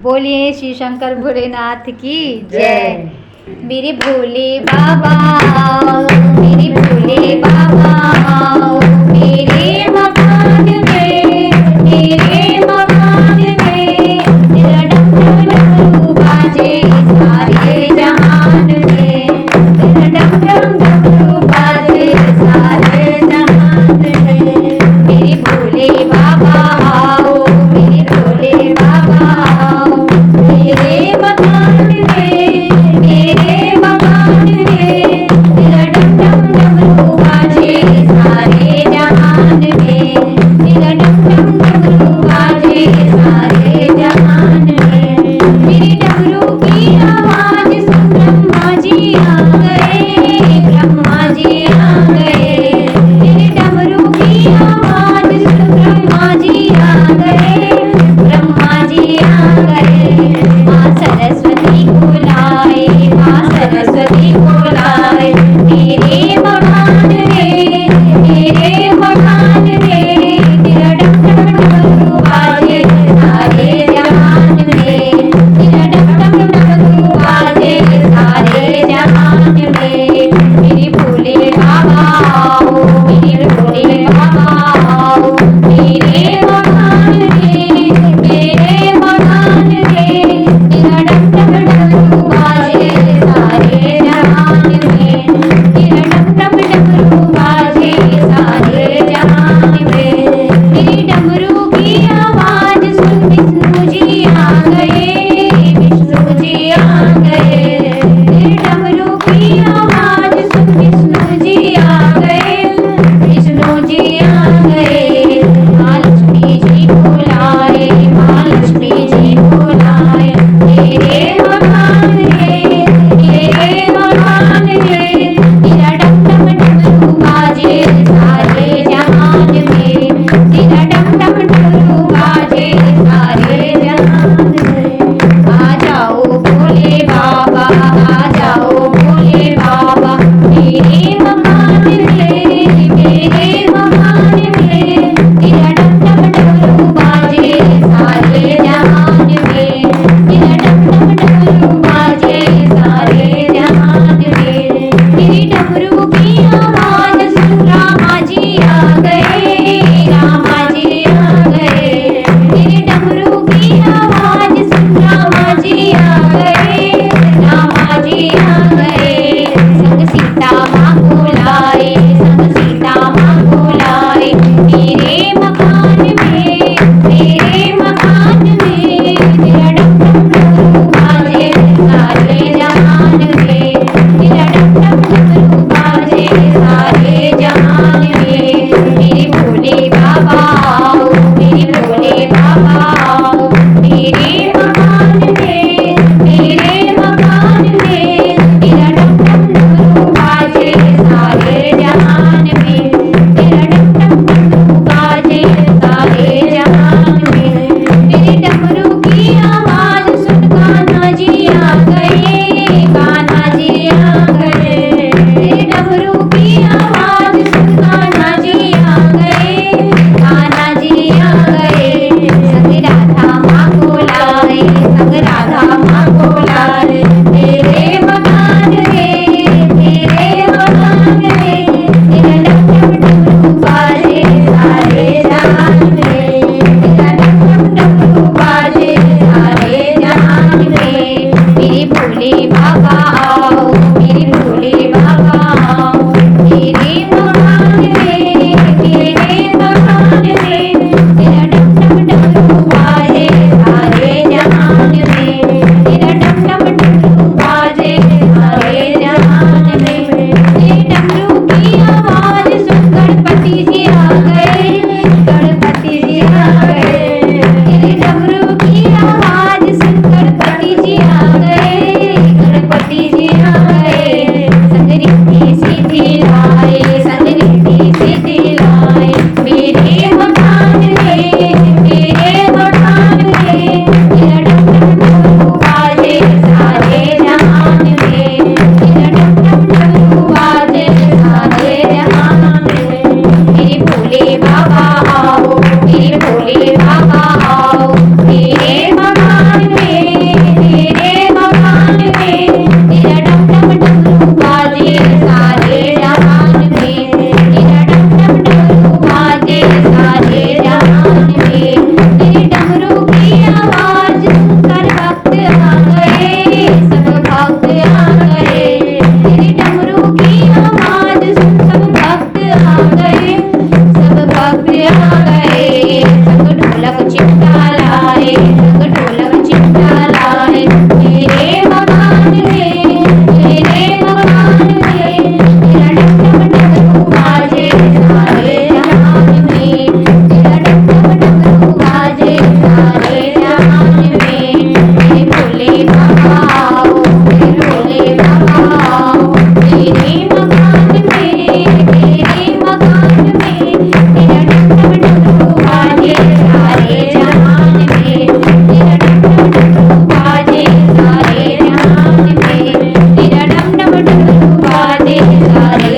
बोलिए श्री शंकर भोलेनाथ की जय। मेरे भोले बाबा, मेरे भोले बाबा, मेरे मकान में, मेरे मकान में तेरा डमरू बाजे सारे जहान में, तेरा डमरू बाजे सारे जहान में। मेरे भोले बाबा आओ, मेरे भोले बाबा आओ, मेरे मकान में, मेरे मकान में तेरा डमरू बाजे सारे जहान में, तेरा डमरू बाजे सारे जहान में। मेरे डमरू की आवाज सुन ब्रह्मा जी आ गए, ब्रह्मा जी आ गए। मेरे डमरू की आवाज सुन ब्रह्मा जी आ गए, ब्रह्मा जी आ गए। माँ सरस्वती को लाए, माँ सरस्वती को लाए मेरे मकान में, मेरे मकान में तेरा डमरू बाजे सारे जहान में, तेरा डमरू बाजे सारे जहान में। मेरे भोले बाबा आओ, मेरे भोले बाबा आओ, मेरे मकान में, मेरे मकान में तेरा डमरू बाजे सारे जहान में, तेरा डमरू बाजे सारे जहान में। मेरी डमरू की आवाज सुन विष्णु जी आ गए, विष्णु जी आ गए। मेरे डमरू की आवाज सुन विष्णु जी आ गए, विष्णु जी आ गए। माँ लक्ष्मी जी को लाए, माँ लक्ष्मी जी को लाए मेरे मकान में, मेरे मकान में तेरा डमरू बाजे सारे जहान में, तेरा डमरू बाजे सारे जहान में। आ जाओ भोले बाबा, आ जाओ भोले बाबा मेरे मकान में, मेरे मकान में तेरा डमरू बाजे सारे जहान में, तेरा डमरू बाजे सारे जहान में। मेरी डमरू की आवाज सुन रामा जी आ गए, रामा जी आ गए। मेरे डमरू की आवाज सुन रामा जी आ गए, रामा जी आ गए। संग सीता माँ को लाए, संग सीता माँ को लाए मेरे मकान में, मेरे मकान में तेरा डमरू बाजे सारे जहान में, तेरा डमरू बाजे सारे जहान में। मेरे भोले बाबा आओ, मेरे भोले बाबा आओ, मेरे मकान में, मेरे मकान में तेरा डमरू बाजे सारे जहान में, तेरा डमरू बाजे सारे जहान में। मेरे डमरू की आवाज सुन कान्हा जी आ गए, कान्हा जी आ गए। मेरे डमरू की आवाज सुन कान्हा जी आ गए, कान्हा जी आ गए। संग राधा माँ को लाए, संग राधा माँ को लाए मेरे मकान में, मेरे मकान में तेरा डमरू बाजे सारे जहान में, तेरा डमरू बाजे सारे जहान में। मेरे भोले बाबा आओ, मेरे भोले बाबा आओ, मेरे मकान में, मेरे मकान में तेरा डमरू बाजे सारे जहान में, तेरा डमरू बाजे सारे जहान में। मेरे डमरू की आवाज सुन गणपति जी आ गए, गणपति जी आ गए। मेरे डमरू की आवाज सुन गणपति जी आ गए, गणपति जी आ गए। संग रिद्धि सिद्धि लाए, संग रिद्धि सिद्धि लाए मेरे मकान में, मेरे मकान में तेरा डमरू बाजे सारे जहान में, तेरा डमरू बाजे सारे जहान में। मेरे भोले बाबा आओ, मेरे भोले बाबा आओ मेरे मकान में, पधारो